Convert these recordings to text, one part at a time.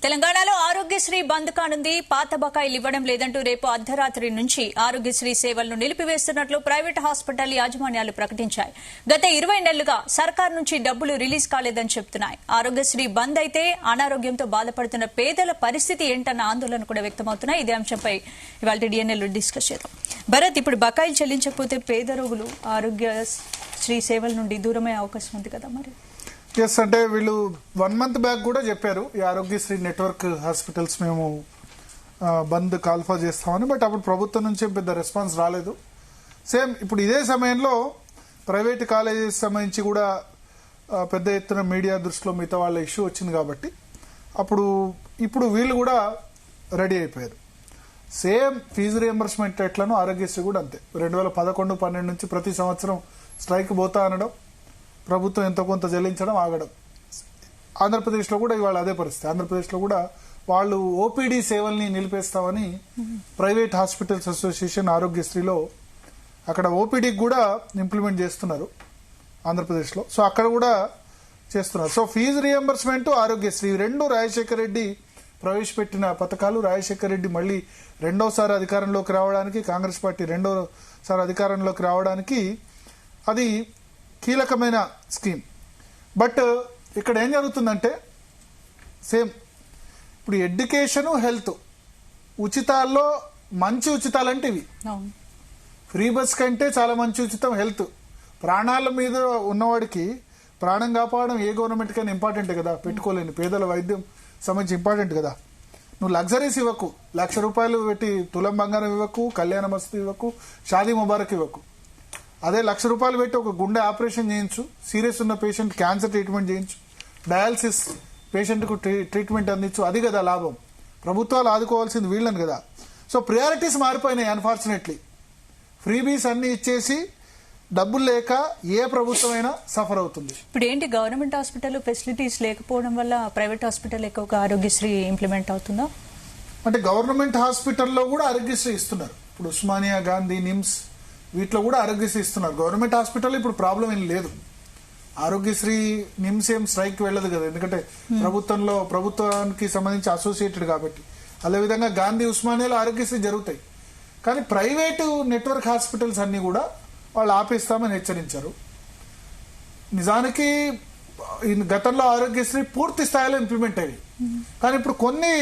తెలంగాణలో ఆరోగ్యశ్రీ బంద్ కానుంది. పాత బకాయిలు ఇవ్వడం లేదంటూ రేపు అర్ధరాత్రి నుంచి ఆరోగ్యశ్రీ సేవలను నిలిపివేస్తున్నట్లు ప్రైవేట్ హాస్పిటల్ యాజమాన్యాలు ప్రకటించాయి. గత 20 నెలలుగా సర్కార్ నుంచి డబ్బులు రిలీజ్ కాలేదని చెబుతున్నాయి. ఆరోగ్యశ్రీ బంద్ అయితే అనారోగ్యంతో బాధపడుతున్న పేదల పరిస్థితి ఏంటన్న ఆందోళన కూడా వ్యక్తమవుతున్నాయి. ఇదే అంశంపై ఇవాళ డిఎన్ఎల్ డిస్కస్ చేద్దాం. భరత్, ఇప్పుడు బకాయిలు చెల్లించకపోతే పేద రోగులు ఆరోగ్యశ్రీ సేవల నుండి దూరమయ్యే అవకాశం ఉంది కదా మరి? ఎస్, అంటే వీళ్ళు 1 month బ్యాక్ కూడా చెప్పారు ఈ ఆరోగ్యశ్రీ నెట్వర్క్ హాస్పిటల్స్ మేము బంద్ కాల్ఫా చేస్తామని. బట్ అప్పుడు ప్రభుత్వం నుంచి పెద్ద రెస్పాన్స్ రాలేదు. సేమ్ ఇప్పుడు ఇదే సమయంలో ప్రైవేట్ కాలేజెస్ సంబంధించి కూడా పెద్ద ఎత్తున మీడియా దృష్టిలో మిగతా వాళ్ళ ఇష్యూ వచ్చింది కాబట్టి ఇప్పుడు వీళ్ళు కూడా రెడీ అయిపోయారు. సేమ్ ఫీజు రియంబర్స్మెంట్ ఎట్లను ఆరోగ్యశ్రీ కూడా అంతే. 2011-12 నుంచి ప్రతి సంవత్సరం స్ట్రైక్ పోతా అనడం, ప్రభుత్వం ఎంతో కొంత చెల్లించడం, ఆగడం. ఆంధ్రప్రదేశ్లో కూడా ఇవాళ అదే పరిస్థితి. ఆంధ్రప్రదేశ్లో కూడా వాళ్ళు ఓపీడీ సేవల్ని నిలిపేస్తామని ప్రైవేట్ హాస్పిటల్స్ అసోసియేషన్ ఆరోగ్యశ్రీలో అక్కడ ఓపీడీకి కూడా ఇంప్లిమెంట్ చేస్తున్నారు ఆంధ్రప్రదేశ్లో. సో అక్కడ కూడా చేస్తున్నారు. సో ఫీజు రియంబర్స్మెంట్, ఆరోగ్యశ్రీ రెండు రాజశేఖర రెడ్డి ప్రవేశపెట్టిన పథకాలు. రాజశేఖర రెడ్డి మళ్ళీ రెండోసారి అధికారంలోకి రావడానికి, కాంగ్రెస్ పార్టీ రెండోసారి అధికారంలోకి రావడానికి అది కీలకమైన స్కీమ్. బట్ ఇక్కడ ఏం జరుగుతుందంటే సేమ్ ఇప్పుడు ఎడ్యుకేషన్, హెల్త్ ఉచితాల్లో మంచి ఉచితాలంటే ఇవి. ఫ్రీ బస్ కంటే చాలా మంచి ఉచితం హెల్త్. ప్రాణాల మీద ఉన్నవాడికి ప్రాణం కాపాడడం ఏ గవర్నమెంట్ కైనా ఇంపార్టెంట్ కదా. పెట్టుకోలేని పేదల వైద్యం సంబంధించి ఇంపార్టెంట్ కదా. నువ్వు లగ్జరీస్ ఇవ్వకు, ₹1,00,000 పెట్టి తులం బంగారం ఇవ్వకు, కళ్యాణ మస్తు ఇవ్వకు, షాదీ ముబారక్ ఇవ్వకు. అదే ₹1,00,000 పెట్టి ఒక గుండె ఆపరేషన్ చేయించు, సీరియస్ ఉన్న పేషెంట్ క్యాన్సర్ ట్రీట్మెంట్ చేయించు, డయాలసిస్ పేషెంట్కు ట్రీట్మెంట్ అందించు. అది కదా లాభం. ప్రభుత్వాలు ఆదుకోవాల్సింది వీళ్ళని కదా. సో ప్రియారిటీస్ మారిపోయినాయి. అన్ఫార్చునేట్లీ ఫ్రీబీస్ అన్ని ఇచ్చేసి డబ్బులు లేక ఏ ప్రభుత్వం అయినా సఫర్ అవుతుంది. ఇప్పుడు ఏంటి, గవర్నమెంట్ హాస్పిటల్ ఫెసిలిటీస్ లేకపోవడం వల్ల ప్రైవేట్ హాస్పిటల్ ఎక్కువగా ఆరోగ్యశ్రీ ఇంప్లిమెంట్ అవుతుందా? అంటే గవర్నమెంట్ హాస్పిటల్లో కూడా ఆరోగ్యశ్రీ ఇస్తున్నారు. ఇప్పుడు ఉస్మానియా, గాంధీ, నిమ్స్ వీటిలో కూడా ఆరోగ్యశ్రీ ఇస్తున్నారు. గవర్నమెంట్ హాస్పిటల్ ఇప్పుడు ప్రాబ్లం ఏం లేదు. ఆరోగ్యశ్రీ, నిమ్స్ ఏం స్ట్రైక్ వెళ్ళదు కదా, ఎందుకంటే ప్రభుత్వానికి సంబంధించి అసోసియేటెడ్ కాబట్టి. అదేవిధంగా గాంధీ, ఉస్మానియాలో ఆరోగ్యశ్రీ జరుగుతాయి. కానీ ప్రైవేటు నెట్వర్క్ హాస్పిటల్స్ అన్ని కూడా వాళ్ళు ఆపేస్తామని హెచ్చరించారు. నిజానికి గతంలో ఆరోగ్యశ్రీ పూర్తి స్థాయిలో ఇంప్లిమెంట్ అయ్యి, కానీ ఇప్పుడు కొన్ని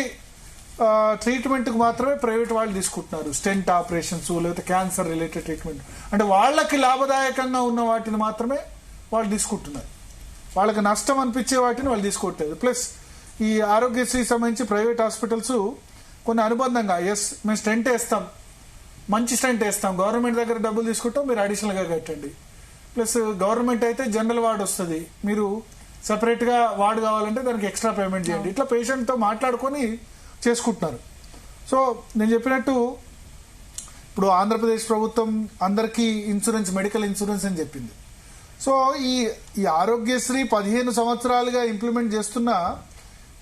ట్రీట్మెంట్కి మాత్రమే ప్రైవేట్ వాళ్ళు తీసుకుంటున్నారు. స్టెంట్ ఆపరేషన్స్, లేకపోతే క్యాన్సర్ రిలేటెడ్ ట్రీట్మెంట్, అంటే వాళ్ళకి లాభదాయకంగా ఉన్న వాటిని మాత్రమే వాళ్ళు తీసుకుంటున్నారు. వాళ్ళకి నష్టం అనిపించే వాటిని వాళ్ళు తీసుకోవట్లేదు. ప్లస్ ఈ ఆరోగ్యశ్రీ సంబంధించి ప్రైవేట్ హాస్పిటల్స్ కొన్ని అనుబంధంగా, ఎస్ మేము స్టెంట్ వేస్తాం, మంచి స్టెంట్ వేస్తాం, గవర్నమెంట్ దగ్గర డబ్బులు తీసుకుంటాం, మీరు అడిషనల్గా కట్టండి. ప్లస్ గవర్నమెంట్ అయితే జనరల్ వార్డ్ వస్తుంది, మీరు సపరేట్గా వార్డు కావాలంటే దానికి ఎక్స్ట్రా పేమెంట్ చేయండి. ఇట్లా పేషెంట్తో మాట్లాడుకొని చేసుకుంటున్నారు. సో నేను చెప్పినట్టు ఇప్పుడు ఆంధ్రప్రదేశ్ ప్రభుత్వం అందరికీ ఇన్సూరెన్స్, మెడికల్ ఇన్సూరెన్స్ అని చెప్పింది. సో ఈ ఆరోగ్యశ్రీ 15 సంవత్సరాలుగా ఇంప్లిమెంట్ చేస్తున్న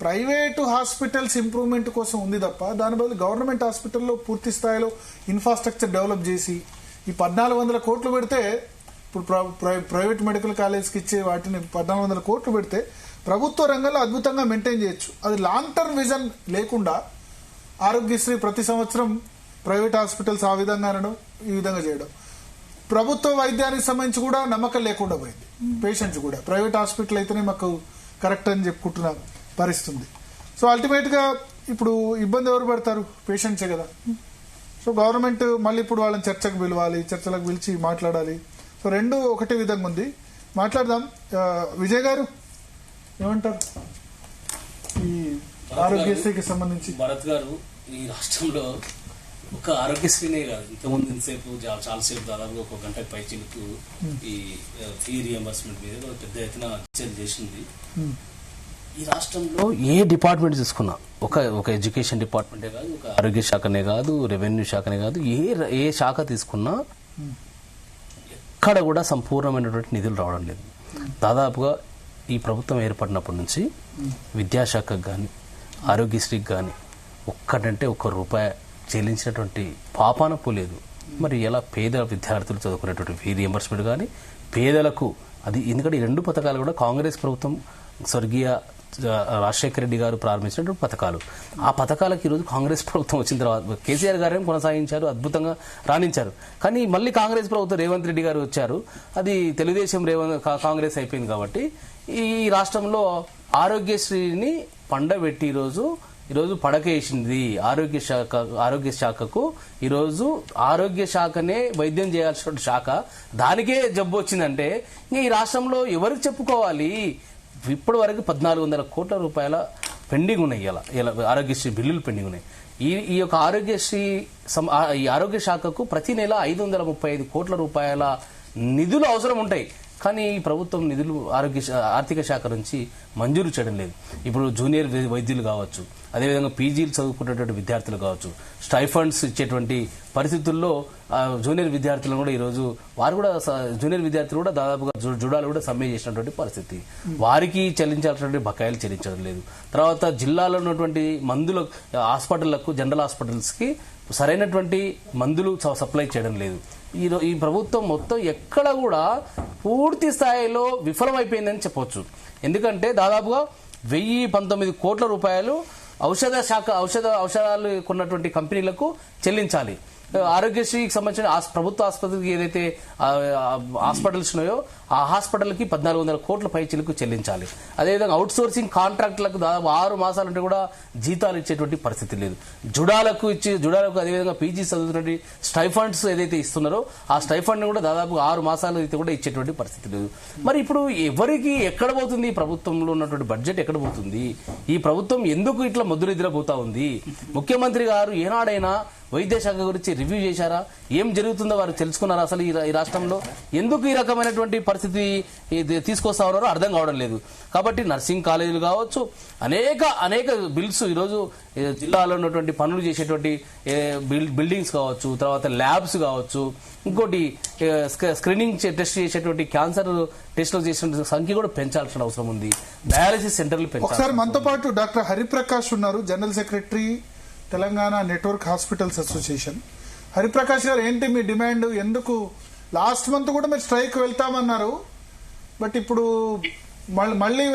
ప్రైవేటు హాస్పిటల్స్ ఇంప్రూవ్మెంట్ కోసం ఉంది తప్ప, దాని బదులు గవర్నమెంట్ హాస్పిటల్లో పూర్తి స్థాయిలో ఇన్ఫ్రాస్ట్రక్చర్ డెవలప్ చేసి ఈ 1,400 కోట్లు పెడితే, ఇప్పుడు ప్రైవేట్ మెడికల్ కాలేజ్కి ఇచ్చే వాటిని 1,400 కోట్లు పెడితే ప్రభుత్వ రంగంలో అద్భుతంగా మెయింటైన్ చేయొచ్చు. అది లాంగ్ టర్మ్ విజన్ లేకుండా ఆరోగ్యశ్రీ ప్రతి సంవత్సరం ప్రైవేట్ హాస్పిటల్స్ ఆ విధంగా అనడం, ఈ విధంగా చేయడం, ప్రభుత్వ వైద్యానికి సంబంధించి కూడా నమ్మకం లేకుండా పోయింది. పేషెంట్స్ కూడా ప్రైవేట్ హాస్పిటల్ అయితేనే మాకు కరెక్ట్ అని చెప్పుకుంటున్న పరిస్థితుంది. సో అల్టిమేట్ గా ఇప్పుడు ఇబ్బంది ఎవరు పడతారు? పేషెంట్సే కదా. సో గవర్నమెంట్ మళ్ళీ ఇప్పుడు వాళ్ళని చర్చకు పిలవాలి, చర్చలకు పిలిచి మాట్లాడాలి. సో రెండు ఒకటే విధంగా ఉంది. మాట్లాడదాం. విజయ్ గారు ఏమంటారు ఈ ఆరోగ్యశ్రీకి సంబంధించి? భరత్ గారు, ఈ రాష్ట్రంలో ఒక ఆరోగ్యశ్రీనే కాదు, ఇంతకుముందు ఇంతసేపు చాలాసేపు దాదాపుగా 1 గంటకు పై చిలుకు ఈ ఫీ రియంబర్స్మెంట్ మీద పెద్ద ఎత్తున చర్చలు చేసింది. ఈ రాష్ట్రంలో ఏ డిపార్ట్మెంట్ తీసుకున్నా, ఒక ఎడ్యుకేషన్ డిపార్ట్మెంటే కాదు, ఒక ఆరోగ్య శాఖనే కాదు, రెవెన్యూ శాఖనే కాదు, ఏ శాఖ తీసుకున్నా ఎక్కడ కూడా సంపూర్ణమైనటువంటి నిధులు రావడం లేదు. దాదాపుగా ఈ ప్రభుత్వం ఏర్పడినప్పటి నుంచి విద్యాశాఖకు కానీ, ఆరోగ్యశ్రీకి కానీ ఒక్కటంటే ₹1 చెల్లించినటువంటి పాపాన పోలేదు. మరి ఎలా పేద విద్యార్థులు చదువుకునేటువంటి ఫీ రియంబర్స్మెంట్ కానీ పేదలకు అది, ఎందుకంటే ఈ 2 పథకాలు కూడా కాంగ్రెస్ ప్రభుత్వం స్వర్గీయ రాజశేఖర రెడ్డి గారు ప్రారంభించినటువంటి పథకాలు. ఆ పథకాలకు ఈరోజు కాంగ్రెస్ ప్రభుత్వం వచ్చిన తర్వాత కేసీఆర్ గారేమో కొనసాగించారు, అద్భుతంగా రాణించారు. కానీ మళ్ళీ కాంగ్రెస్ ప్రభుత్వం రేవంత్ రెడ్డి గారు వచ్చారు, అది తెలుగుదేశం కాంగ్రెస్ అయిపోయింది. కాబట్టి ఈ రాష్ట్రంలో ఆరోగ్యశ్రీని పండబెట్టి ఈరోజు పడకేసింది ఆరోగ్య శాఖకు. ఈరోజు ఆరోగ్య శాఖనే వైద్యం చేయాల్సిన శాఖ, దానికే జబ్బు వచ్చిందంటే ఇంకా ఈ రాష్ట్రంలో ఎవరికి చెప్పుకోవాలి? ఇప్పటి వరకు 1400 కోట్ల రూపాయల పెండింగ్ ఉన్నాయి. ఇలా ఆరోగ్యశ్రీ బిల్లులు పెండింగ్ ఉన్నాయి. ఈ యొక్క ఈ ఆరోగ్య శాఖకు ప్రతి నెల 535 కోట్ల రూపాయల నిధులు అవసరం ఉంటాయి. కానీ ఈ ప్రభుత్వం నిధులు ఆర్థిక శాఖ నుంచి మంజూరు చేయడం లేదు. ఇప్పుడు జూనియర్ వైద్యులు కావచ్చు, అదేవిధంగా పీజీలు చదువుకునేటువంటి విద్యార్థులు కావచ్చు, స్టైఫండ్స్ ఇచ్చేటువంటి పరిస్థితుల్లో జూనియర్ విద్యార్థులను కూడా ఈరోజు జూనియర్ విద్యార్థులు కూడా దాదాపుగా జుడాలు కూడా సమ్మె చేసినటువంటి పరిస్థితి. వారికి చెల్లించాల్సినటువంటి బకాయిలు చెల్లించడం లేదు. తర్వాత జిల్లాలో ఉన్నటువంటి హాస్పిటళ్లకు, జనరల్ హాస్పిటల్స్ కి సరైనటువంటి మందులు సప్లై చేయడం లేదు. ఈ ప్రభుత్వం మొత్తం ఎక్కడ కూడా పూర్తి స్థాయిలో విఫలమైపోయిందని చెప్పవచ్చు. ఎందుకంటే దాదాపుగా 1019 కోట్ల రూపాయలు ఔషధాలు కొన్నటువంటి కంపెనీలకు చెల్లించాలి. ఆరోగ్యశ్రీకి సంబంధించిన ప్రభుత్వ ఆసుపత్రికి ఏదైతే హాస్పిటల్స్ ఉన్నాయో ఆ హాస్పిటల్కి 1400 కోట్ల పైచీలకు చెల్లించాలి. అదేవిధంగా అవుట్ సోర్సింగ్ కాంట్రాక్టులకు దాదాపు 6 మాసాలంటే కూడా జీతాలు ఇచ్చేటువంటి పరిస్థితి లేదు. జుడాలకు అదేవిధంగా పీజీ చదువుతున్నటువంటి స్టైఫండ్స్ ఏదైతే ఇస్తున్నారో ఆ స్టైఫండ్ కూడా దాదాపు 6 మాసాలు అయితే కూడా ఇచ్చేటువంటి పరిస్థితి లేదు. మరి ఇప్పుడు ఎవరికి ఎక్కడ పోతుంది? ఈ ప్రభుత్వంలో ఉన్నటువంటి బడ్జెట్ ఎక్కడ పోతుంది? ఈ ప్రభుత్వం ఎందుకు ఇట్లా మొద్దునిద్రపోతా ఉంది? ముఖ్యమంత్రి గారు ఏనాడైనా వైద్య శాఖ గురించి రివ్యూ చేశారా? ఏం జరుగుతుందో వారు తెలుసుకున్నారా? అసలు ఈ రాష్ట్రంలో ఎందుకు ఈ రకమైనటువంటి పరిస్థితి తీసుకొస్తా ఉన్నారో అర్థం కావడం లేదు. కాబట్టి నర్సింగ్ కాలేజీలు కావచ్చు, అనేక బిల్స్ ఈరోజు జిల్లాలో ఉన్నటువంటి పనులు చేసేటువంటి బిల్డింగ్స్ కావచ్చు, తర్వాత ల్యాబ్స్ కావచ్చు, ఇంకోటి స్క్రీనింగ్ టెస్ట్ చేసేటువంటి క్యాన్సర్ టెస్టులు చేసిన సంఖ్య కూడా పెంచాల్సిన అవసరం ఉంది. డయాలసిస్ సెంటర్లు పెంచాలి. ఒకసారి మనతో పాటు డాక్టర్ హరిప్రకాష్ ఉన్నారు, general secretary Telangana network hospitals association. Hariprakash గారు, ఏంటి మీ డిమాండ్? ఎందుకు లాస్ట్ మంత్ కూడా మీరు స్ట్రైక్ వెళ్తామన్నారు, బట్ ఇప్పుడు మళ్ళీ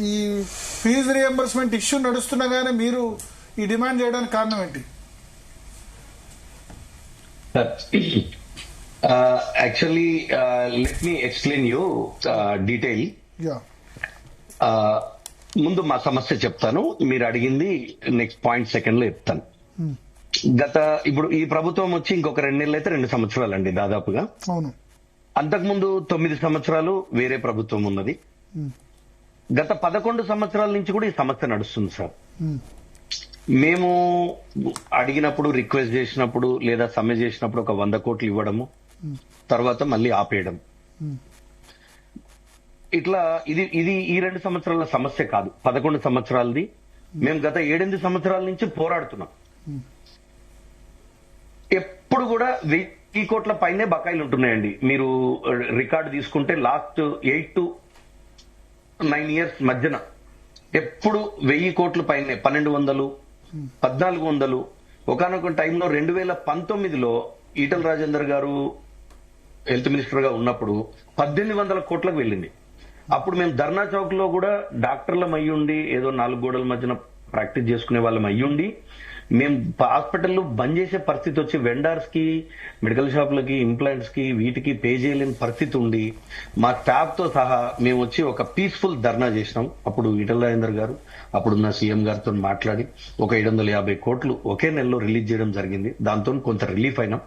ఈ ఫీజు రియంబర్స్మెంట్ ఇష్యూ నడుస్తుండగానే మీరు ఈ డిమాండ్ చేయడానికి కారణం ఏంటి? Actually, let me explain you detail. ముందు మా సమస్య చెప్తాను, మీరు అడిగింది నెక్స్ట్ పాయింట్ సెకండ్ లో చెప్తాను. ఇప్పుడు ఈ ప్రభుత్వం వచ్చి ఇంకొక 2 నెలలు అయితే 2 సంవత్సరాలు అండి దాదాపుగా. అంతకుముందు 9 సంవత్సరాలు వేరే ప్రభుత్వం ఉన్నది. గత 11 సంవత్సరాల నుంచి కూడా ఈ సమస్య నడుస్తుంది సార్. మేము అడిగినప్పుడు, రిక్వెస్ట్ చేసినప్పుడు లేదా సమ్మె చేసినప్పుడు ఒక 100 కోట్లు ఇవ్వడము, తర్వాత మళ్ళీ ఆపేయడం. ఇట్లా ఇది ఈ 2 సంవత్సరాల సమస్య కాదు, 11 సంవత్సరాలది. మేము గత 7-8 సంవత్సరాల నుంచి పోరాడుతున్నాం. ఎప్పుడు కూడా 1000 కోట్ల పైనే బకాయిలు ఉంటున్నాయండి. మీరు రికార్డు తీసుకుంటే లాస్ట్ 8 to 9 years మధ్యన ఎప్పుడు 1000 కోట్ల పైనే, 1200, 1400. ఒకనొక టైంలో 2019లో ఈటల రాజేందర్ గారు హెల్త్ మినిస్టర్ గా ఉన్నప్పుడు 1800 కోట్లకు వెళ్ళింది. అప్పుడు మేము ధర్నా చౌక్ లో కూడా డాక్టర్లం అయ్యుండి, ఏదో 4 గోడల మధ్యన ప్రాక్టీస్ చేసుకునే వాళ్ళం అయ్యుండి, మేము హాస్పిటల్లో బంద్ చేసే పరిస్థితి వచ్చి వెండర్స్ కి, మెడికల్ షాపులకి, ఇంప్లాంట్స్ కి, వీటికి పే చేయలేని పరిస్థితి ఉండి మా స్టాఫ్ తో సహా మేము వచ్చి ఒక పీస్ఫుల్ ధర్నా చేసినాం. అప్పుడు ఈటల రాజేందర్ గారు అప్పుడున్న సీఎం గారితో మాట్లాడి ఒక 750 కోట్లు ఒకే నెలలో రిలీజ్ చేయడం జరిగింది. దాంతో కొంత రిలీఫ్ అయినాం.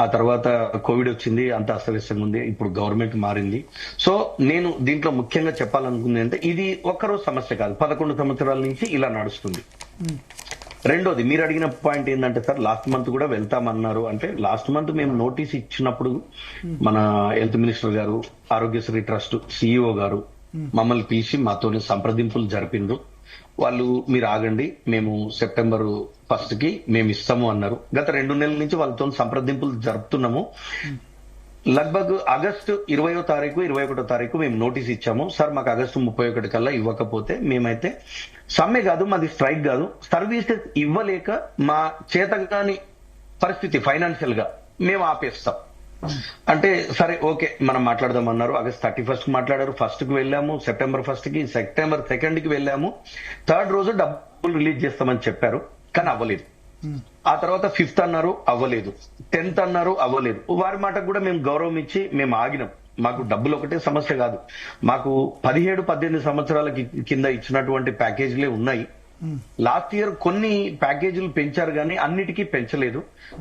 ఆ తర్వాత కోవిడ్ వచ్చింది, అంత అస్తవ్యస్తంగా ఉంది. ఇప్పుడు గవర్నమెంట్ మారింది. సో నేను దీంట్లో ముఖ్యంగా చెప్పాలనుకుంది అంటే ఇది ఒక్కరోజు సమస్య కాదు, 11 సంవత్సరాల నుంచి ఇలా నడుస్తుంది. రెండోది, మీరు అడిగిన పాయింట్ ఏంటంటే సార్, లాస్ట్ మంత్ కూడా వెళ్తామన్నారు. అంటే లాస్ట్ మంత్ మేము నోటీస్ ఇచ్చినప్పుడు మన హెల్త్ మినిస్టర్ గారు, ఆరోగ్యశ్రీ ట్రస్ట్ సిఇఓ గారు మమ్మల్ని పిలిచి మాతోనే సంప్రదింపులు జరిపిండ్రు. వాళ్ళు మీరు ఆగండి, మేము September 1st మేము ఇస్తాము అన్నారు. గత 2 నెలల నుంచి వాళ్ళతో సంప్రదింపులు జరుపుతున్నాము. లగ్భగ్ ఆగస్టు 20వ తారీఖు 21వ తారీఖు మేము నోటీస్ ఇచ్చాము. సార్ మాకు ఆగస్టు 31 కల్లా ఇవ్వకపోతే మేమైతే సమ్మె కాదు, మాది స్ట్రైక్ కాదు, సర్వీసెస్ ఇవ్వలేక మా చేతగాని పరిస్థితి ఫైనాన్షియల్ గా మేము ఆపేస్తాం. అంటే సరే ఓకే మనం మాట్లాడదామన్నారు. ఆగస్ట్ 31st మాట్లాడారు, 1st కి వెళ్ళాము, సెప్టెంబర్ 1st కి, సెప్టెంబర్ 2nd కి వెళ్ళాము. 3rd రోజు డబ్బులు రిలీజ్ చేస్తామని చెప్పారు, కానీ అవ్వలేదు. ఆ తర్వాత 5th అన్నారు, అవ్వలేదు. 10th అన్నారు, అవ్వలేదు. వారి మాటకు కూడా మేము గౌరవం ఇచ్చి మేము ఆగినాం. మాకు డబ్బులు ఒకటే సమస్య కాదు, మాకు 17-18 సంవత్సరాల కింద ఇచ్చినటువంటి ప్యాకేజీలే ఉన్నాయి. లాస్ట్ ఇయర్ కొన్ని ప్యాకేజీలు పెంచారు కానీ అన్నిటికీ పెంచలేదు.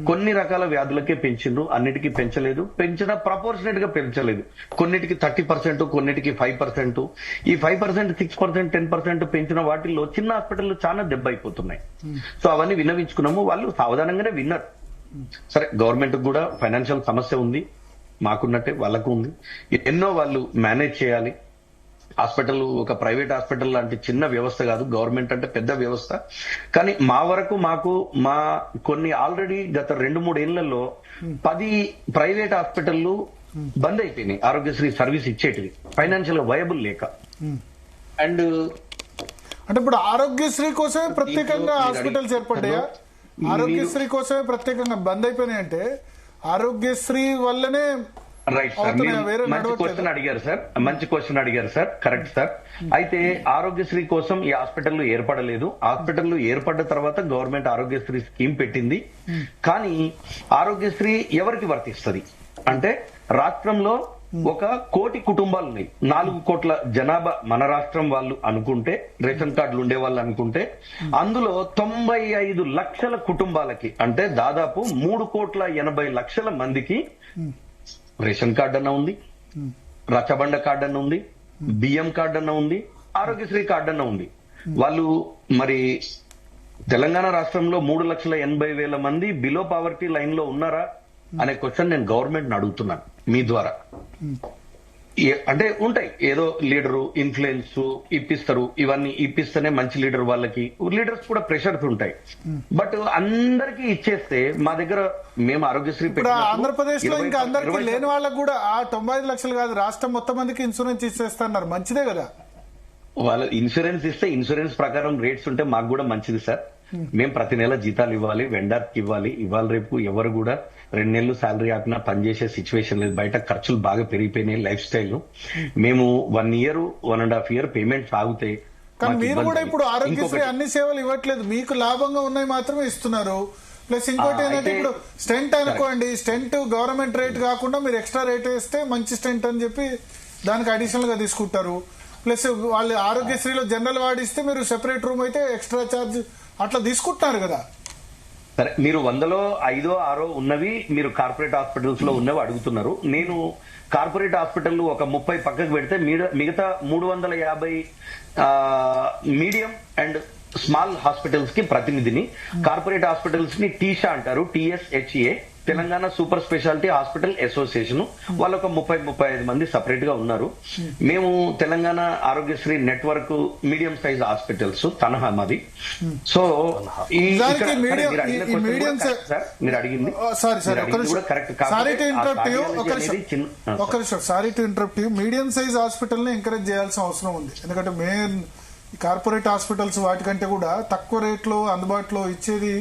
కొన్ని రకాల వ్యాధులకే పెంచిండ్రు, అన్నిటికీ పెంచలేదు. పెంచిన ప్రపోర్షనేట్ గా పెంచలేదు. కొన్నిటికి 30%, కొన్నిటికి 5%. ఈ 5%, 6%, 10% పెంచిన వాటిల్లో చిన్న హాస్పిటల్ చాలా దెబ్బ అయిపోతున్నాయి. సో అవన్నీ విన్నవించుకున్నాము, వాళ్ళు సావధానంగానే విన్నారు. సరే, గవర్నమెంట్ కూడా ఫైనాన్షియల్ సమస్య ఉంది, మాకున్నట్టే వాళ్ళకు ఉంది. ఎన్నో వాళ్ళు మేనేజ్ చేయాలి. హాస్పిటల్ ఒక ప్రైవేట్ హాస్పిటల్ లాంటి చిన్న వ్యవస్థ కాదు, గవర్నమెంట్ అంటే పెద్ద వ్యవస్థ. కానీ మా వరకు మా కొన్ని ఆల్రెడీ గత 2-3 ఏళ్లలో 10 ప్రైవేట్ హాస్పిటళ్లు బంద్ అయిపోయినాయి ఆరోగ్యశ్రీ సర్వీస్ ఇచ్చేటివి, ఫైనాన్షియల్ గా వయబుల్ లేక. అండ్ అంటే ఇప్పుడు ఆరోగ్యశ్రీ కోసమే ప్రత్యేకంగా హాస్పిటల్స్ ఏర్పడ్డాయా? ఆరోగ్యశ్రీ కోసమే ప్రత్యేకంగా బంద్ అయిపోయినాయంటే ఆరోగ్యశ్రీ వల్లనే రైట్ సార్, మీరు మంచి క్వశ్చన్ అడిగారు సార్, కరెక్ట్ సార్. అయితే ఆరోగ్యశ్రీ కోసం ఈ హాస్పిటల్లు ఏర్పడలేదు. హాస్పిటల్లు ఏర్పడ్డ తర్వాత గవర్నమెంట్ ఆరోగ్యశ్రీ స్కీమ్ పెట్టింది. కానీ ఆరోగ్యశ్రీ ఎవరికి వర్తిస్తుంది అంటే, రాష్ట్రంలో 1 కోటి కుటుంబాలు ఉన్నాయి, 4 కోట్ల జనాభా మన రాష్ట్రం వాళ్ళు అనుకుంటే, రేషన్ కార్డులు ఉండే వాళ్ళు అనుకుంటే, అందులో 95 లక్షల కుటుంబాలకి అంటే దాదాపు 3,80,00,000 మందికి రేషన్ కార్డు అన్న ఉంది, రచ్చబండ కార్డు అన్న ఉంది, బియ్యం కార్డు అన్న ఉంది, ఆరోగ్యశ్రీ కార్డు అన్న ఉంది. వాళ్ళు మరి తెలంగాణ రాష్ట్రంలో 3,80,000 మంది బిలో పావర్టీ లైన్ లో ఉన్నారా అనే క్వశ్చన్ నేను గవర్నమెంట్ అడుగుతున్నాను మీ ద్వారా. అంటే ఉంటాయి, ఏదో లీడరు ఇన్ఫ్లుయెన్స్ ఇప్పిస్తారు, ఇవన్నీ ఇప్పిస్తేనే మంచి లీడర్ వాళ్ళకి, లీడర్స్ కూడా ప్రెషర్స్ ఉంటాయి. బట్ అందరికీ ఇచ్చేస్తే మా దగ్గర మేము ఆరోగ్యశ్రీ ఆంధ్రప్రదేశ్ లో ఇంకా అందరికీ లేని వాళ్ళకి కూడా ఆ 95 లక్షలు కాదు, రాష్ట్రం మొత్తం మందికి ఇన్సూరెన్స్ ఇచ్చేస్తున్నారు, మంచిదే కదా. వాళ్ళు ఇన్సూరెన్స్ ఇస్తే ఇన్సూరెన్స్ ప్రకారం రేట్స్ ఉంటే మాకు కూడా మంచిది సార్. మేము ప్రతి నెల జీతాలు ఇవ్వాలి, వెండర్కి ఇవ్వాలి. ఇవాళ రేపు ఎవరు కూడా 2 నెలలు శాలరీ ఆపినా పనిచేసే సిచ్యువేషన్ లేదు, బయట ఖర్చులు బాగా పెరిగిపోయినాయి, లైఫ్ స్టైల్. మేము 1 year 1.5 year పేమెంట్ సాగుతాయి. కానీ మీరు కూడా ఇప్పుడు ఆరోగ్యశ్రీ అన్ని సేవలు ఇవ్వట్లేదు, మీకు లాభంగా ఉన్నాయి మాత్రమే ఇస్తున్నారు. ప్లస్ ఇంకోటి ఏంటంటే, ఇప్పుడు స్టెంట్ అనుకోండి, స్టెంట్ గవర్నమెంట్ రేట్ కాకుండా మీరు ఎక్స్ట్రా రేట్ వేస్తే మంచి స్టెంట్ అని చెప్పి దానికి అడిషనల్ గా తీసుకుంటారు. ప్లస్ వాళ్ళు ఆరోగ్యశ్రీలో జనరల్ వాడిస్తే మీరు సెపరేట్ రూమ్ అయితే ఎక్స్ట్రా ఛార్జ్ అట్లా తీసుకుంటున్నారు కదా. సరే, మీరు 100లో 5-6 ఉన్నవి మీరు కార్పొరేట్ హాస్పిటల్స్ లో ఉన్నవి అడుగుతున్నారు. నేను కార్పొరేట్ హాస్పిటల్ ఒక 30 పక్కకు పెడితే మిగతా 350 మీడియం అండ్ స్మాల్ హాస్పిటల్స్ కి ప్రతినిధిని. కార్పొరేట్ హాస్పిటల్స్ ని టీషా అంటారు, TSHA, Telangana super speciality hospital association. వాళ్ళు ఒక 30-35 మంది సపరేట్ గా ఉన్నారు. మేము Telangana Aarogyasri network medium size hospitals తనహా మాది. సో మీరు అడిగింది మీడియం సైజ్ హాస్పిటల్ ని ఎంకరేజ్ చేయాల్సిన అవసరం ఉంది. ఎందుకంటే మెయిన్ కార్పొరేట్ హాస్పిటల్స్ వాటికంటే కూడా తక్కువ రేట్లో అందుబాటులో ఇచ్చేది,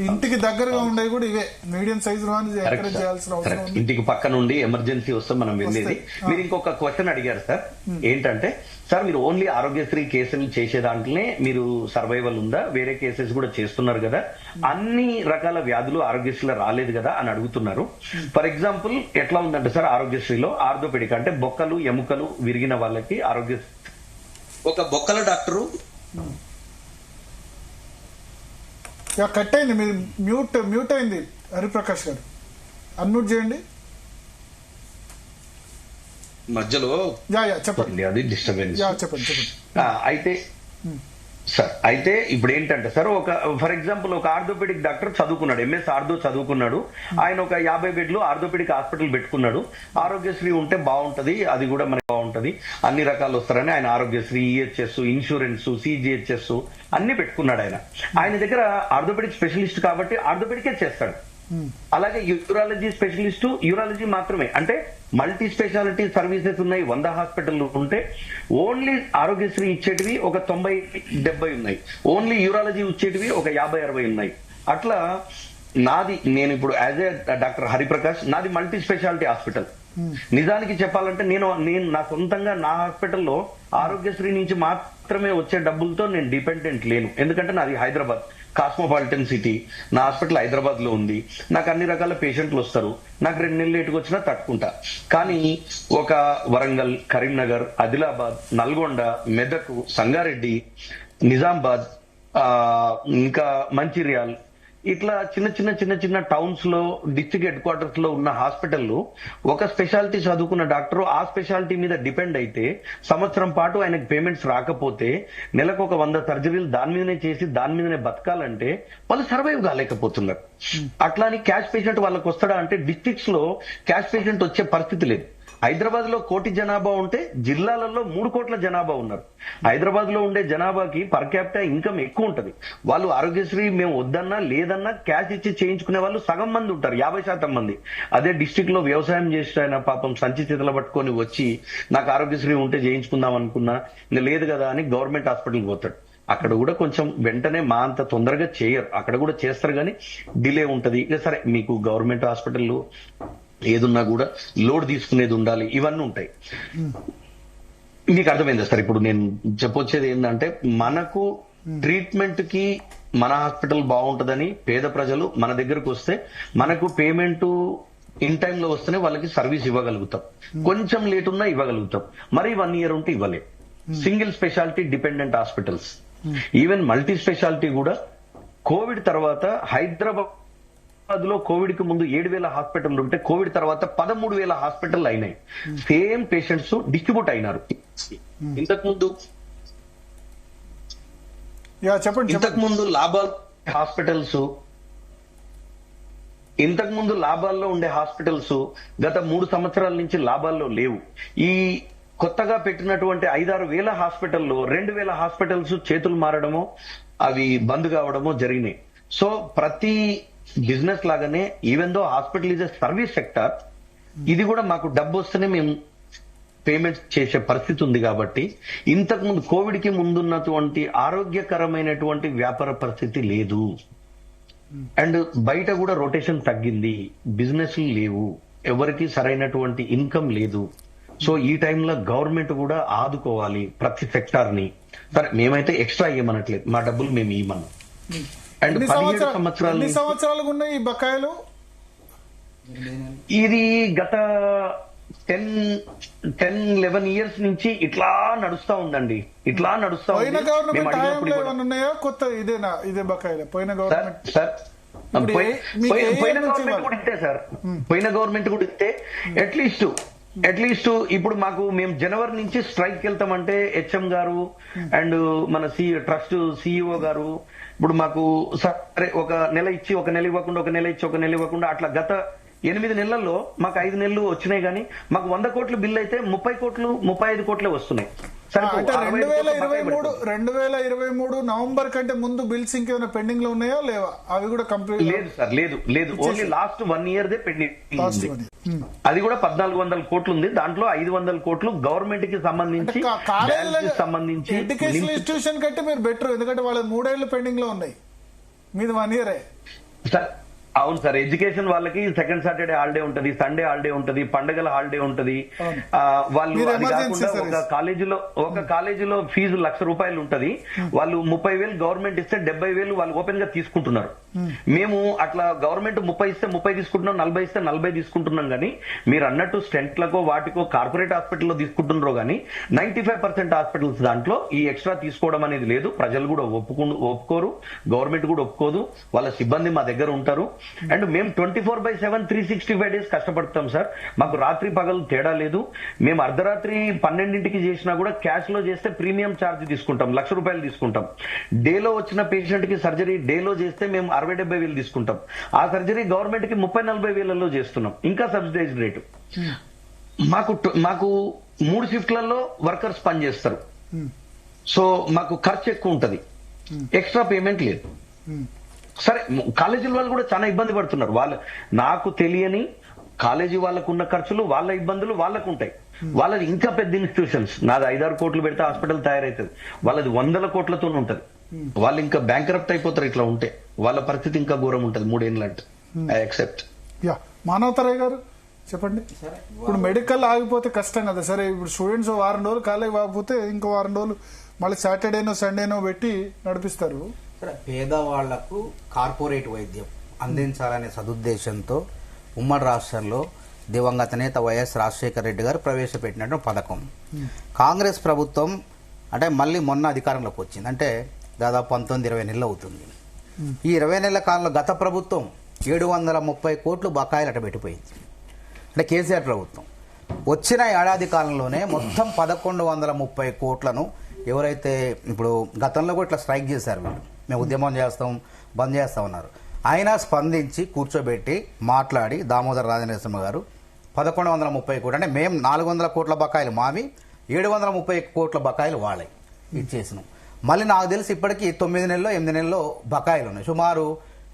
ఇంటికి దగ్గరగా ఉండేవి కూడా ఇవే మీడియం సైజ్ ఎంకరేజ్ చేయాల్సిన అవసరం ఉంది. ఇంటికి పక్క నుండి ఎమర్జెన్సీ వస్తే మనం వెళ్ళేది. మీరు ఇంకొక క్వశ్చన్ అడిగారు సార్, ఏంటంటే సార్ మీరు ఓన్లీ ఆరోగ్యశ్రీ కేసులు చేసే దాంట్లోనే మీరు సర్వైవల్ ఉందా, వేరే కేసెస్ కూడా చేస్తున్నారు కదా, అన్ని రకాల వ్యాధులు ఆరోగ్యశ్రీలో రాలేదు కదా అని అడుగుతున్నారు. ఫర్ ఎగ్జాంపుల్ ఎట్లా ఉందంటే సార్, ఆరోగ్యశ్రీలో ఆర్థోపెడిక్ అంటే బొక్కలు ఎముకలు విరిగిన వాళ్ళకి ఒక బొక్కల డాక్టరు కట్ అయింది, మీరు మ్యూట్ అయింది హరిప్రకాష్ గారు, అన్మ్యూట్ చేయండి. మధ్యలో చెప్పండి, అది డిస్టర్బెన్స్. చెప్పండి. అయితే ఇప్పుడు ఏంటంటే సార్, ఫర్ ఎగ్జాంపుల్ ఒక ఆర్థోపెడిక్ డాక్టర్ చదువుకున్నాడు, MS ఆర్థో చదువుకున్నాడు. ఆయన ఒక 50 బెడ్లు ఆర్థోపెడిక్ హాస్పిటల్ పెట్టుకున్నాడు. ఉంటే బాగుంటది, అది కూడా మనకి బాగుంటది, అన్ని రకాలు వస్తారని ఆయన ఆరోగ్యశ్రీ, EHS, ఇన్సూరెన్స్, CGHS అన్ని పెట్టుకున్నాడు. ఆయన దగ్గర ఆర్థోపెడిక్ స్పెషలిస్ట్ కాబట్టి ఆర్థోపెడికే చేస్తాడు. అలాగే యూరాలజీ స్పెషలిస్ట్ యూరాలజీ మాత్రమే, అంటే మల్టీ స్పెషాలిటీ సర్వీసెస్ ఉన్నాయి 100 హాస్పిటల్ ఉంటే, ఓన్లీ ఆరోగ్యశ్రీ ఇచ్చేటివి ఒక 90-70 ఉన్నాయి, ఓన్లీ యూరాలజీ ఇచ్చేటివి ఒక 50-60 ఉన్నాయి. అట్లా నేను ఇప్పుడు యాజ్ ఏ డాక్టర్ హరిప్రకాష్, నాది మల్టీ స్పెషాలిటీ హాస్పిటల్. నిజానికి చెప్పాలంటే నేను నా సొంతంగా నా హాస్పిటల్లో ఆరోగ్యశ్రీ నుంచి మాత్రమే వచ్చే డబ్బులతో నేను డిపెండెంట్ లేను. ఎందుకంటే నాది హైదరాబాద్, కాస్మోపాలిటన్ సిటీ. నా హాస్పిటల్ హైదరాబాద్ లో ఉంది. నాకు అన్ని రకాల పేషెంట్లు వస్తారు. నాకు 2 నెలలు లేటుకు వచ్చినా తట్టుకుంటా. కానీ ఒక వరంగల్, కరీంనగర్, ఆదిలాబాద్, నల్గొండ, మెదక్, సంగారెడ్డి, నిజామాబాద్, ఇంకా మంచిర్యాల్, ఇట్లా చిన్న టౌన్స్ లో డిస్ట్రిక్ట్ హెడ్ క్వార్టర్స్ లో ఉన్న హాస్పిటల్లో ఒక స్పెషాలిటీ చదువుకున్న డాక్టర్ ఆ స్పెషాలిటీ మీద డిపెండ్ అయితే సంవత్సరం పాటు ఆయనకు పేమెంట్స్ రాకపోతే నెలకు ఒక 100 సర్జరీలు దాని మీదనే చేసి దాని మీదనే బతకాలంటే వాళ్ళు సర్వైవ్ కాలేకపోతున్నారు. అట్లా అని క్యాష్ పేషెంట్ వాళ్ళకి వస్తాడా అంటే డిస్ట్రిక్ట్స్ లో క్యాష్ పేషెంట్ వచ్చే పరిస్థితి లేదు. హైదరాబాద్ లో 1 కోటి జనాభా ఉంటే జిల్లాలలో 3 కోట్ల జనాభా ఉన్నారు. హైదరాబాద్ లో ఉండే జనాభాకి పర్ క్యాపిటల్ ఇన్కమ్ ఎక్కువ ఉంటది. వాళ్ళు ఆరోగ్యశ్రీ మేము వద్దన్నా లేదన్నా క్యాష్ ఇచ్చి చేయించుకునే వాళ్ళు సగం మంది ఉంటారు, 50% మంది. అదే డిస్ట్రిక్ట్ లో వ్యవసాయం చేసిన ఆయన పాపం సంచి చేతులు పట్టుకొని వచ్చి నాకు ఆరోగ్యశ్రీ ఉంటే చేయించుకుందాం అనుకున్నా, ఇంకా లేదు కదా అని గవర్నమెంట్ హాస్పిటల్కి పోతాడు. అక్కడ కూడా కొంచెం వెంటనే మా అంత తొందరగా చేయరు, అక్కడ కూడా చేస్తారు కానీ డిలే ఉంటది. ఇక సరే మీకు గవర్నమెంట్ హాస్పిటల్లో ఏదున్నా కూడా లోడ్ తీసుకునేది ఉండాలి, ఇవన్నీ ఉంటాయి. మీకు అర్థమైందా సార్? ఇప్పుడు నేను చెప్పొచ్చేది ఏంటంటే మనకు ట్రీట్మెంట్ కి మన హాస్పిటల్ బాగుంటదని పేద ప్రజలు మన దగ్గరకు వస్తే మనకు పేమెంట్ ఇన్ టైమ్ లో వస్తేనే వాళ్ళకి సర్వీస్ ఇవ్వగలుగుతాం. కొంచెం లేట్ ఉన్నా ఇవ్వగలుగుతాం. మరి 1 ఇయర్ ఉంటే ఇవ్వలేం. Single speciality dependent hospitals, even multi speciality కూడా కోవిడ్ తర్వాత హైదరాబాద్ లో కోవిడ్ కి ముందు 7,000 హాస్పిటల్ ఉంటే కోవిడ్ తర్వాత 13,000 హాస్పిటల్ అయినాయి. సేమ్ పేషెంట్స్ డిస్ట్రిబ్యూట్ అయినారు. ఇంతకుముందు లాభాల్లో ఉండే హాస్పిటల్స్ గత 3 సంవత్సరాల నుంచి లాభాల్లో లేవు. ఈ కొత్తగా పెట్టినటువంటి 5-6 వేల హాస్పిటల్లో 2,000 హాస్పిటల్స్ చేతులు మారడమో అవి బంద్ కావడమో జరిగినాయి. సో ప్రతి బిజినెస్ లాగానే even though hospital is a service sector, ఇది కూడా మాకు డబ్బు వస్తేనే మేము పేమెంట్ చేసే పరిస్థితి ఉంది. కాబట్టి ఇంతకు ముందు కోవిడ్ కి ముందున్నటువంటి ఆరోగ్యకరమైనటువంటి వ్యాపార పరిస్థితి లేదు. అండ్ బయట కూడా రొటేషన్ తగ్గింది, బిజినెస్ లేవు, ఎవరికి సరైనటువంటి ఇన్కమ్ లేదు. సో ఈ టైంలో గవర్నమెంట్ కూడా ఆదుకోవాలి ప్రతి సెక్టార్ ని. సరే మేమైతే ఎక్స్ట్రా ఇవ్వమనట్లేదు, మా డబ్బులు మేము ఇవ్వమన్నాం. అండ్ 17 సంవత్సరాలుగా ఉన్నాయి ఈ బకాయిలు. ఇది గత 10-11 ఇయర్స్ నుంచి ఇట్లా నడుస్తా ఉందండి, ఇట్లా నడుస్తా ఉంది. కొత్త ఇదే బకాయిలు పోయిన గవర్నమెంట్ సార్, పోయిన గవర్నమెంట్ కూడా ఇంతే సార్, పోయిన గవర్నమెంట్ కూడా ఇంతే. అట్లీస్ట్ ఇప్పుడు మేము జనవరి నుంచి స్ట్రైక్ వెళ్తామంటే హెచ్ఎం గారు అండ్ మన ట్రస్ట్ సిఇఓ గారు ఇప్పుడు మాకు సరే 1 నెల ఇచ్చి 1 నెల ఇవ్వకుండా 1 నెల ఇచ్చి 1 నెల ఇవ్వకుండా అట్లా గత 8 నెలల్లో మాకు 5 నెలలు వచ్చినాయి. కానీ మాకు 100 కోట్లు బిల్ అయితే 30 కోట్లు 35 కోట్లే వస్తున్నాయి. 2023 నవంబర్ కంటే ముందు బిల్స్ ఇంకేమైనా పెండింగ్ లో ఉన్నాయా లేవా? అవి కూడా కంప్లీట్ లేదు సార్, లేదు. Only last 1 year they pending. అది కూడా 1,400 కోట్లు ఉంది. దాంట్లో 500 కోట్లు గవర్నమెంట్ కి సంబంధించి ఎడ్యుకేషన్ ఇన్స్టిట్యూషన్ కంటే మీరు బెటర్, ఎందుకంటే వాళ్ళ 3 ఏళ్లు పెండింగ్ లో ఉన్నాయి, మీది 1 ఇయరే. అవును సార్, ఎడ్యుకేషన్ వాళ్ళకి సెకండ్ సాటర్డే హాలిడే ఉంటది, సండే హాలిడే ఉంటది, పండగల హాలిడే ఉంటది. వాళ్ళు అది కాకుండా ఒక కాలేజీలో ఫీజు 1,00,000 రూపాయలు ఉంటది. వాళ్ళు 30,000 గవర్నమెంట్ ఇస్తే 70,000 వాళ్ళు ఓపెన్ గా తీసుకుంటున్నారు. మేము అట్లా గవర్నమెంట్ 30 ఇస్తే 30 తీసుకుంటున్నాం, 40 ఇస్తే 40 తీసుకుంటున్నాం. కానీ మీరు అన్నట్టు స్టెంట్లకో వాటికో కార్పొరేట్ హాస్పిటల్లో తీసుకుంటున్నారో కానీ 95% హాస్పిటల్స్ దాంట్లో ఈ ఎక్స్ట్రా తీసుకోవడం అనేది లేదు. ప్రజలు కూడా ఒప్పుకోరు, గవర్నమెంట్ కూడా ఒప్పుకోదు. వాళ్ళ సిబ్బంది మా దగ్గర ఉంటారు. అండ్ మేము 24/7 365 డేస్ కష్టపడతాం సార్. మాకు రాత్రి పగలు తేడా లేదు. మేము అర్ధరాత్రి 12ంటికి చేసినా కూడా క్యాష్ లో చేస్తే ప్రీమియం ఛార్జ్ తీసుకుంటాం, 1,00,000 రూపాయలు తీసుకుంటాం. డేలో వచ్చిన పేషెంట్ కి సర్జరీ డేలో చేస్తే మేము 60-70 వేలు తీసుకుంటాం. ఆ సర్జరీ గవర్నమెంట్ కి 30-40 వేలలో చేస్తున్నాం, ఇంకా సబ్సిడైజ్ రేటు. మాకు 3 షిఫ్ట్లలో వర్కర్స్ పనిచేస్తారు. సో మాకు ఖర్చు ఎక్కువ ఉంటది, ఎక్స్ట్రా పేమెంట్ లేదు. సరే కాలేజీల వాళ్ళు కూడా చాలా ఇబ్బంది పడుతున్నారు. నాకు తెలియని కాలేజీ వాళ్ళకున్న ఖర్చులు, వాళ్ళ ఇబ్బందులు వాళ్ళకు ఉంటాయి. వాళ్ళది ఇంకా పెద్ద ఇన్స్టిట్యూషన్స్. నాది 5-6 కోట్లు పెడితే హాస్పిటల్ తయారవుతుంది, వాళ్ళది 100 కోట్లతో ఉంటది. వాళ్ళు ఇంకా బ్యాంక్రప్ట్ అయిపోతారు. ఇట్లా ఉంటే వాళ్ళ పరిస్థితి ఇంకా ఘోరం ఉంటుంది 3 ఏళ్ళు అంటే. I accept. యా మానవతరయ్య గారు చెప్పండి. ఇప్పుడు మెడికల్ ఆగిపోతే కష్టం కదా. సరే ఇప్పుడు స్టూడెంట్స్ వారం రోజులు కాలేజ్ ఆగిపోతే ఇంకో వారం రోజులు మళ్ళీ సాటర్డేనో సండేనో పెట్టి నడిపిస్తారు. పేదవాళ్లకు కార్పొరేట్ వైద్యం అందించాలనే సదుద్దేశంతో ఉమ్మడి రాష్ట్రంలో దివంగత నేత వైఎస్ రాజశేఖర రెడ్డి గారు ప్రవేశపెట్టినటువంటి పథకం. కాంగ్రెస్ ప్రభుత్వం అంటే మళ్ళీ మొన్న అధికారంలోకి వచ్చింది. అంటే దాదాపు 19-20 నెలలు అవుతుంది. ఈ 20 నెలల కాలంలో గత ప్రభుత్వం 730 కోట్లు బకాయిలు అట పెట్టిపోయింది. అంటే కేసీఆర్ ప్రభుత్వం వచ్చిన ఏడాది కాలంలోనే మొత్తం 1130 కోట్లను ఎవరైతే ఇప్పుడు గతంలో కూడా ఇట్లా స్ట్రైక్ చేశారు, వీళ్ళు మేము ఉద్యమం చేస్తాం బంద్ చేస్తామన్నారు. ఆయన స్పందించి కూర్చోబెట్టి మాట్లాడి దామోదర రాజనరసింహ గారు 1130 కోట్లు అంటే మేము 400 కోట్ల బకాయిలు మావి, 730 కోట్ల బకాయిలు వాళ్ళే ఇచ్చేసినాం. మళ్ళీ నాకు తెలిసి ఇప్పటికీ 9 నెలల్లో 8 నెలల్లో బకాయిలు ఉన్నాయి. సుమారు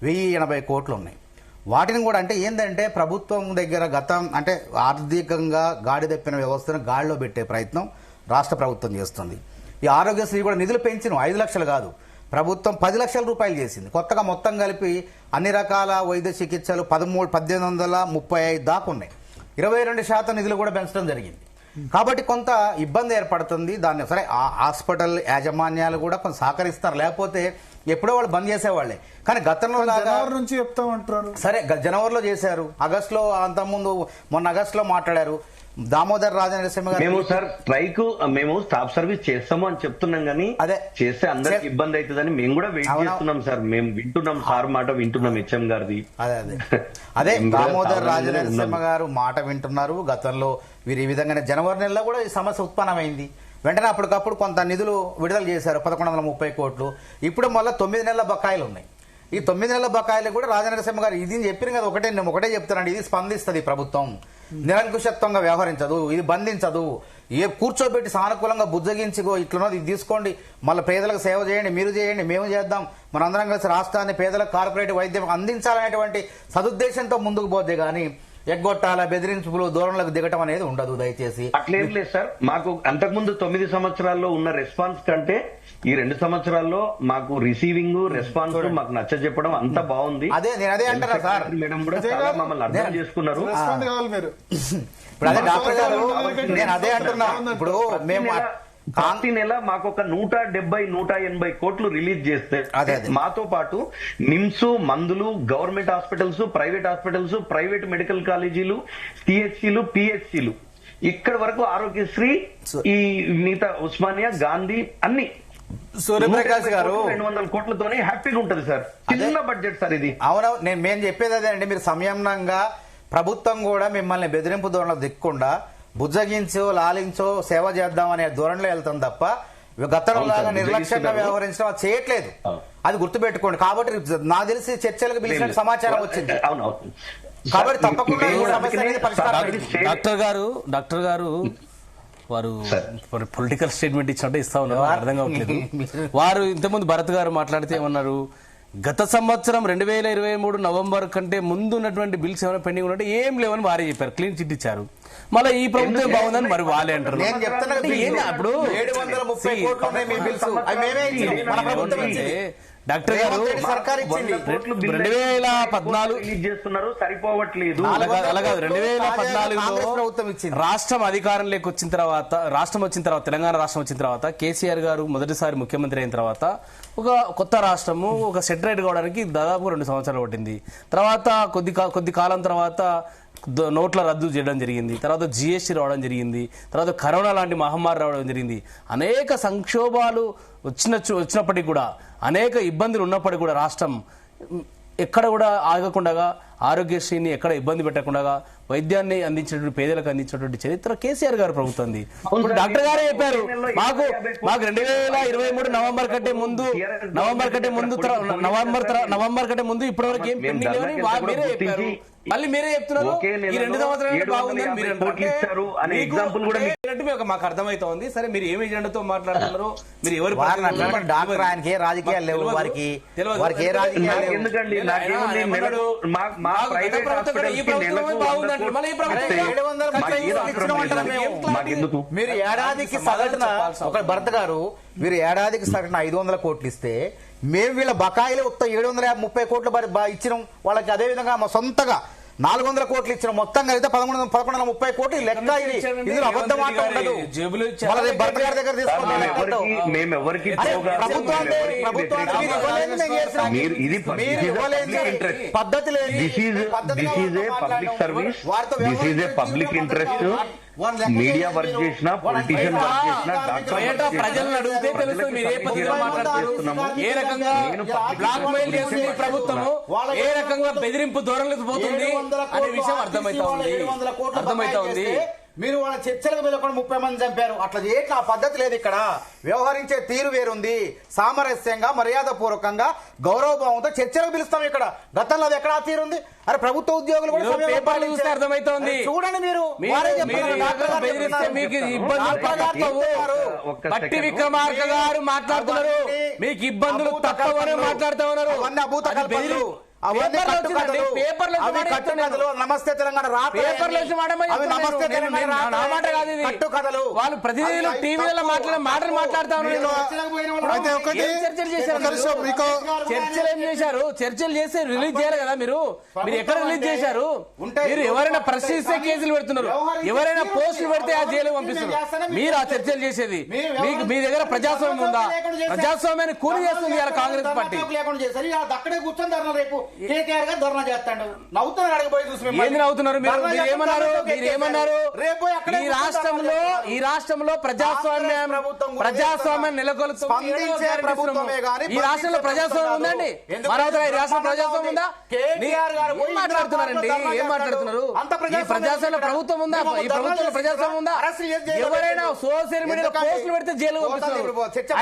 1080 కోట్లు ఉన్నాయి. వాటిని కూడా అంటే ఏంటంటే ప్రభుత్వం దగ్గర గతం అంటే ఆర్థికంగా గాడి తప్పిన వ్యవస్థను గాడిలో పెట్టే ప్రయత్నం రాష్ట్ర ప్రభుత్వం చేస్తుంది. ఈ ఆరోగ్యశ్రీ కూడా నిధులు పెంచిన 5 లక్షలు కాదు, ప్రభుత్వం 10 లక్షల రూపాయలు చేసింది. కొత్తగా మొత్తం కలిపి అన్ని రకాల వైద్య చికిత్సలు 1835 దాకా ఉన్నాయి. 22% నిధులు కూడా పెంచడం జరిగింది. కాబట్టి కొంత ఇబ్బంది ఏర్పడుతుంది. దాన్ని సరే హాస్పిటల్ యాజమాన్యాలు కూడా కొంత సహకరిస్తారు, లేకపోతే ఎప్పుడో వాళ్ళు బంద్ చేసేవాళ్లే. కానీ గతంలో జనవరి నుంచి చెప్తామంటారు. సరే జనవరిలో చేశారు, ఆగస్టులో అంతకుముందు మొన్న ఆగస్టులో మాట్లాడారు. దామోదర్ రాజనరసింహ గారు మేము సార్ స్ట్రైక్ మేము స్టాఫ్ సర్వీస్ చేస్తాము అని చెప్తున్నాం, కానీ అదే చేస్తే అందరికి ఇబ్బంది అవుతుందని మేము కూడా వెయిట్ చేస్తున్నాం సార్. మేము వింటున్నాం సార్ మాట, వింటున్నాం హెచ్ఎం గారిది. అదే దామోదర్ రాజనరసింహ గారు మాట వింటున్నారు. గతంలో వీరు ఈ విధంగానే జనవరి నెలలో కూడా ఈ సమస్య ఉత్పన్నమైంది. వెంటనే అప్పటికప్పుడు కొంత నిధులు విడుదల చేశారు, 1130 కోట్లు. ఇప్పుడు మళ్ళీ 9 నెలల బకాయిలు ఉన్నాయి. ఈ 9 నెలల బకాయిలు కూడా రాజనరసింహ గారు ఇది చెప్పిన కదా, నేను ఒకటే చెప్తానండి, ఇది స్పందిస్తుంది ప్రభుత్వం, నిరంకుశత్వంగా వ్యవహరించదు, ఇది బంధించదు. ఏ కూర్చోబెట్టి సానుకూలంగా బుజ్జగించిగో ఇట్లున్నది ఇది తీసుకోండి, మళ్ళీ పేదలకు సేవ చేయండి, మీరు చేయండి, మేము చేద్దాం, మనందరం కలిసి రాష్ట్రాన్ని పేదలకు కార్పొరేట్ వైద్యం అందించాలనేటువంటి సదుద్దేశంతో ముందుకు పోతే గానీ ఎగ్గొట్టాల బెదిరింపులు ధోరణులకు దిగటం అనేది ఉండదు. దయచేసి అట్లేం లేదు సార్. మాకు అంతకుముందు 9 సంవత్సరాల్లో ఉన్న రెస్పాన్స్ కంటే ఈ 2 సంవత్సరాల్లో మాకు రిసీవింగ్ రెస్పాన్స్ మాకు నచ్చ చెప్పడం అంత బాగుంది. అదే నేను అదే అంటున్నా సార్, మేడం కూడా చాలా మమ్మల్ని అర్థం చేసుకున్నారు. ఇప్పుడు అదే డాక్టర్ గారు నేను అదే అంటున్నా. ఇప్పుడు మేము ప్రతి నెల మాకు ఒక 170-180 కోట్లు రిలీజ్ చేస్తే మాతో పాటు నిమ్స్, మందులు, government hospitals, private hospitals, private medical కాలేజీలు, సిహెచ్సిలు, పిహెచ్సిలు, ఇక్కడ వరకు ఆరోగ్యశ్రీ, ఈ మిగతా ఉస్మానియా, గాంధీ అన్ని సూర్యప్రకాష్ గారు 200 కోట్లతోనే హ్యాపీగా ఉంటది సార్. చిన్న బడ్జెట్ సార్ ఇది. అవునవు మేము చెప్పేది అదే అండి. మీరు సంయమనంగా ప్రభుత్వం కూడా మిమ్మల్ని బెదిరింపు ధోరణిలో దిక్కుండా బుజ్జగించో లాలించో సేవ చేద్దామనే ధోరణిలో వెళ్తాం తప్ప గతంలో లాగా నిర్లక్ష్యంగా వ్యవహరించడం అది చేయట్లేదు. అది గుర్తుపెట్టుకోండి. కాబట్టి నాకు తెలిసి చర్చలకు పిలిచిన సమాచారం వచ్చింది. కాబట్టి తప్పకుండా డాక్టర్ గారు వారు పొలిటికల్ స్టేట్మెంట్ ఇచ్చినట్టు ఇస్తా ఉన్నారు, అర్థం కావట్లేదు. వారు ఇంతకుముందు భరత్ గారు మాట్లాడితే ఏమన్నారు, గత సంవత్సరం 2023 నవంబర్ కంటే ముందు ఉన్నటువంటి బిల్స్ ఏమైనా పెండింగ్ ఉన్నట్టు ఏం లేవని వారే చెప్పారు, క్లీన్ చిట్ ఇచ్చారు. మళ్ళీ ఈ ప్రభుత్వం బాగుందని మరి వాళ్ళే అంటారు. అప్పుడు డాక్టర్ గారు 2014 చేస్తున్నారు, సరిపోవట్లేదు. అలాగే 2014 రాష్ట్రం అధికారంలోకి వచ్చిన తర్వాత, తెలంగాణ రాష్ట్రం వచ్చిన తర్వాత కేసీఆర్ గారు మొదటిసారి ముఖ్యమంత్రి అయిన తర్వాత ఒక కొత్త రాష్ట్రము ఒక సెటరేట్ కావడానికి దాదాపు 2 సంవత్సరాలు పట్టింది. తర్వాత కొద్ది కాలం తర్వాత నోట్ల రద్దు చేయడం జరిగింది, తర్వాత జిఎస్టీ రావడం జరిగింది, తర్వాత కరోనా లాంటి మహమ్మారి రావడం జరిగింది. అనేక సంక్షోభాలు వచ్చినప్పటికీ కూడా, అనేక ఇబ్బందులు ఉన్నప్పటికీ కూడా రాష్ట్రం ఎక్కడ కూడా ఆగకుండా, ఆరోగ్యశ్రీని ఎక్కడ ఇబ్బంది పెట్టకుండా వైద్యాన్ని అందించినటువంటి పేదలకు అందించినటువంటి చరిత్ర కేసీఆర్ గారు ప్రభుత్వం. ఇప్పుడు డాక్టర్ గారే చెప్పారు, మాకు 2023 నవంబర్ కంటే ముందు ఇప్పటివరకు ఏం పెండింగ్ లేవని మీరే చెప్పారు. మళ్ళీ మీరే చెప్తున్నారు ఈ 2 సంవత్సరాలు బాగుందని మీరు అంటే మాకు అర్థమైతోంది. సరే మీరు ఏమి ఎజెండాతో మాట్లాడుతున్నారు, మీరు ఎవరు డాక్టర్ ఆయనకి ఏ రాజకీయాలు లేవు, వారికి ఏ రాజకీయాలు ఈ ప్రభుత్వమే బాగుందని అంటారు. మళ్ళీ ఈ ప్రభుత్వం 700 మాకెందుకు? మీరు ఏడాదికి సగటున ఒక భర్త గారు మీరు ఏడాదికి సగటున 500 కోట్లు ఇస్తే మేము వీళ్ళ బకాయిలు 730 కోట్లు ఇచ్చినాం వాళ్ళకి. అదే విధంగా మా సొంతగా 400 కోట్లు ఇచ్చిన మొత్తం కలిగితే 1130 కోట్లు లెక్క. ఇది ఇందులో అబద్ధం మాట ఉండదు. జేబులు మళ్ళీ భర్త గారి దగ్గర మేమెవరికి పద్ధతి లేదు. Public service, this is a public interest. Media work చేసిన, పొలిటీషియన్ వర్క్ చేసిన, డాక్టర్ ప్రజలను అడిగితే తెలుస్తుంది మీరు ఏ పద్ధతిలో మాట్లాడుతున్నారు, ఏ రకంగా బ్లాక్ మెయిల్ చేస్తుంది ప్రభుత్వము, ఏ రకంగా బెదిరింపు ధోరణికి పోతుంది అనే విషయం అర్థమైతా ఉంది. మీరు వాళ్ళ చర్చలకు వెళ్ళకుండా 30 మంది చంపారు. అట్లా చేయట్లా, ఆ పద్ధతి లేదు. ఇక్కడ వ్యవహరించే తీరు వేరుంది. సామరస్యంగా, మర్యాద పూర్వకంగా, గౌరవభావంతో చర్చలకు పిలుస్తాం. ఇక్కడ గతంలో అది ఎక్కడ తీరుంది? అరే ప్రభుత్వ ఉద్యోగులు కూడా పేపర్లు చూస్తే అర్థమైతోంది. చూడండి మీరు మీకు ఇబ్బందులు పట్టి విక్రమార్క గారు మాట్లాడుతున్నారు, మీకు ఇబ్బందులు తప్పవని మాట్లాడుతూ ఉన్నారు. అవన్నీ అభూత కల్పనలు, అవన్నీ పేపర్లు నమస్తే తెలంగాణ కథలు. వాళ్ళు ప్రతినిధులు టీవీలలో మాటలు మాట్లాడుతా ఉన్నారు. చర్చలు ఏం చేశారు? చర్చలు చేసి రిలీజ్ చేయాలి కదా. మీరు ఎక్కడ రిలీజ్ చేశారు? మీరు ఎవరైనా ప్రశ్నిస్తే కేసులు పెడుతున్నారు, ఎవరైనా పోస్టులు పెడితే ఆ జైలు పంపిస్తున్నారు. మీరు ఆ చర్చలు చేసేది మీకు మీ దగ్గర ప్రజాస్వామ్యం ఉందా? ప్రజాస్వామ్యాన్ని కూలి చేస్తుంది ఇలా కాంగ్రెస్ పార్టీ. అక్కడే కూర్చొని ధర్నా రేపు కేటీఆర్ గారు ధర్నా చేస్తాడు. నవ్వుతున్నారు. అడగబోయి చూసి ఏంది నవ్వుతున్నారు? మీరేమన్నారు? ఈ రాష్ట్రంలో ప్రజాస్వామ్యం నెలకొల్పుతుంది. ఈ రాష్ట్రంలో ప్రజాస్వామ్యం ఉందండి? మరొకటి ఈ రాష్ట్రంలో ప్రజాస్వామ్యం ఉందా? ఏం మాట్లాడుతున్నారండి? ఏం మాట్లాడుతున్నారు? ఈ ప్రజాస్వామ్య ప్రభుత్వం ఉందా? ఈ ప్రభుత్వంలో ప్రజాస్వామ్యం ఉందా? ఎవరైనా సోషల్ మీడియాలో పోస్టులు పెడితే జైలు పంపిస్తున్నారు.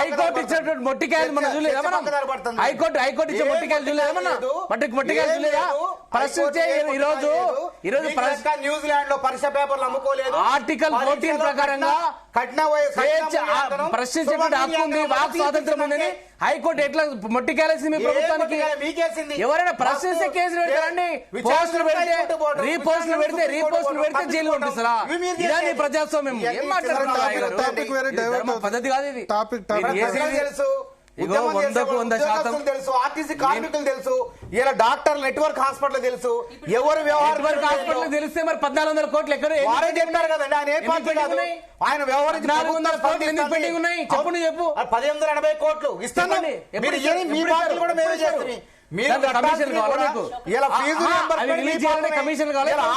హైకోర్టు ఇచ్చినటువంటి మొట్టికాయలు మనం చూడలేదా? మనం హైకోర్టు ఇచ్చే మొట్టికాయలు చూడలేదా? మనం మొట్టికాయలు చూడలేదా? ప్రశ్నించే ఈరోజు న్యూజిలాండ్ లో పరీక్ష పేపర్లు అమ్ముకోలేదు. ఆర్టికల్ 14 ప్రకారంగా ప్రశ్నించేటువంటి హక్కు ఉంది, వాక్ స్వాతంత్రం ఉందని హైకోర్టు ఎట్లా మొట్టికేసింది మీ ప్రభుత్వానికి? ఎవరైనా ప్రశ్నిస్తే కేసులు పెడతారండి. పోస్టులు పెడితే రీపోస్టులు పెడితే జైలు పంపిస్తారా? ఇదాన్ని ప్రజాస్వామ్యం. ఏం మాట్లాడుతున్నారు? పద్ధతి కాదు ఇది. తెలుసు, 100% తెలుసు, ఆర్టీసీ కార్మికులు తెలుసు, ఇలా డాక్టర్ నెట్వర్క్ హాస్పిటల్ తెలుసు, ఎవరు నెట్వర్క్ హాస్పిటల్ తెలిస్తే మరి 1400 కోట్లు ఎక్కడ వారే చెప్పారు కదండి. ఆయన ఏ పార్టీ కాదు, ఆయన వ్యవహరించి 400 కోట్లు ఎందుకు పెండింగ్ ఉన్నాయి? చెప్పు 1180 కోట్లు ఇస్తాను. మీ పార్టీలు కూడా మేమే చేస్తాం.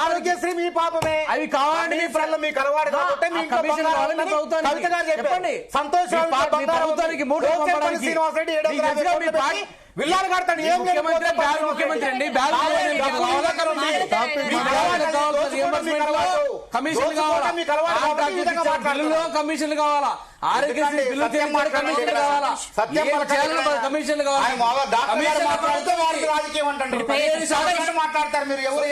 ఆరోగ్యశ్రీ మీ పాపమే. అవి కావాలండి మీకు అలవాటు కాబట్టి చెప్పండి. సంతోషం ప్రభుత్వానికి విల్లాలు కడతాడు. ఏం ముఖ్యమంత్రి అండి, కమిషన్లు కావాలా? ఆరోగ్యశ్రీ బిల్లు కమిషన్లు కావాలా? కమిషన్లు మాట్లాడతారు మీరు. ఎవరు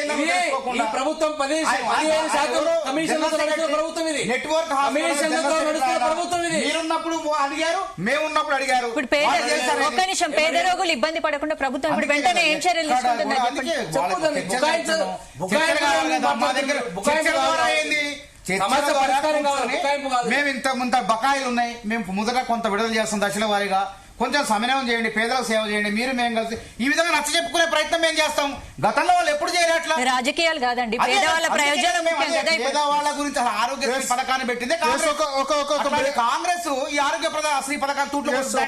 ఈ ప్రభుత్వం 15% కమిషన్లతో నడుస్తున్న ప్రభుత్వం ఇది. నెట్వర్క్ కమిషన్లతో నడుస్తున్న ప్రభుత్వం ఇది. మీరున్నప్పుడు అడిగారు, మేమున్నప్పుడు అడిగారు. ఇప్పుడు ఒక్క నిమిషం, పేద రోగులు ఇబ్బంది పడకుండా ప్రభుత్వం ఇప్పుడు వెంటనే ఏం చర్యలు మేము ఇంత బకాయిలు ఉన్నాయి, మేము మొదట కొంత విడుదల చేస్తాం దశల వారీగా. కొంచెం సమన్వయం చేయండి, పేదలకు సేవ చేయండి, మీరు మేము కలిసి ఈ విధంగా నచ్చ చెప్పుకునే ప్రయత్నం మేము చేస్తాం. గతంలో వాళ్ళు ఎప్పుడు చేయట్లా. రాజకీయాలు కాదండి, పేదవాళ్ళ ప్రయోజనం. పేదవాళ్ళ గురించి ఆరోగ్యశ్రీ పథకాన్ని పెట్టింది కాంగ్రెస్. ఈ ఆరోగ్య శ్రీ పథకాన్ని తూట్లు